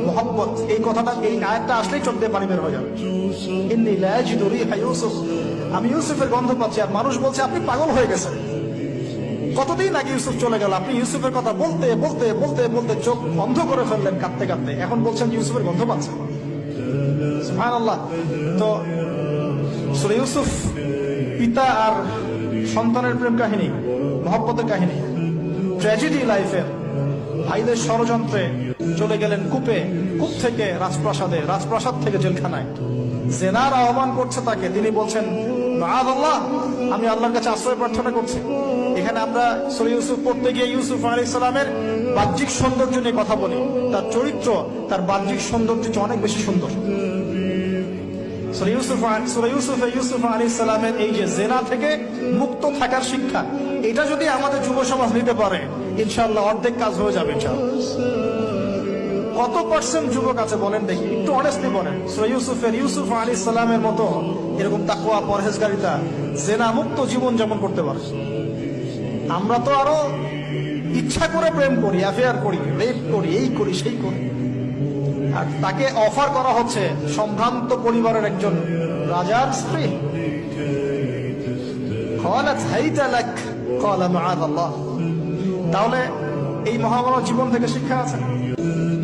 মোহাম্মদ, এই কথাটা, এই আয়াতটা আসলেই চোখ দিয়ে পানি বের হয়ে যাবে। ইন্নী লা আজিদু রিহা ইউসুফ, আমি ইউসুফের গন্ধ পাচ্ছি। আর মানুষ বলছে আপনি পাগল হয়ে গেছেন, কতদিন আগে ইউসুফ চলে গেল, আপনি ইউসুফের কথা বলতে বলতে বলতে বলতে চোখ বন্ধ করে ফেললেন কাঁদতে কাঁদতে, এখন বলছেন ইউসুফের গন্ধ পাচ্ছেন। সুবহানাল্লাহ। তো সূরা ইউসুফ পিতা আর সন্তানের প্রেম কাহিনী, মহব্বতের কাহিনী, ট্র্যাজেডি লাইফের। ভাইদের ষড়যন্ত্রে চলে গেলেন কূপে, কূপ থেকে রাজপ্রাসাদে, রাজপ্রাসাদ থেকে জেলখানায়। জেনার আহ্বান করছে তাকে, তিনি বলছেন মাআযাল্লাহ, আমি আল্লাহর কাছে আশ্রয় প্রার্থনা করছি। এখানে আমরা সূরা ইউসুফ পড়তে গিয়ে ইউসুফ আলাইহিস সালামের বাহ্যিক সৌন্দর্য নিয়ে কথা বলি, তার চরিত্র, তার বাহ্যিক সৌন্দর্য অনেক বেশি সুন্দর। সূরা ইউসুফ আলাইহিস সালামের এই যে জেনা থেকে মুক্ত থাকার শিক্ষা, এটা যদি আমাদের যুব সমাজ নিতে পারে, ইনশাআল্লাহ অর্ধেক কাজ হয়ে যাবে ইনশাআল্লাহ। কত পার্সেন্ট যুবক আছে বলেন দেখি, একটু অনেস্টলি বলেন, সূরা ইউসুফ আলাইহিস সালামের মতো এরকম তাকওয়া, পরহেজগারিতা, জেনা মুক্ত জীবন যাপন করতে পারে? আমরা তো আরো ইচ্ছা করে প্রেম করি, অ্যাফেয়ার করি, রেপ করি, এই করি সেই করি। আর তাকে অফার করা হচ্ছে সম্ভ্রান্ত পরিবারের একজন রাজার স্ত্রী। তাহলে এই মহামানব জীবন থেকে শিক্ষা আছে।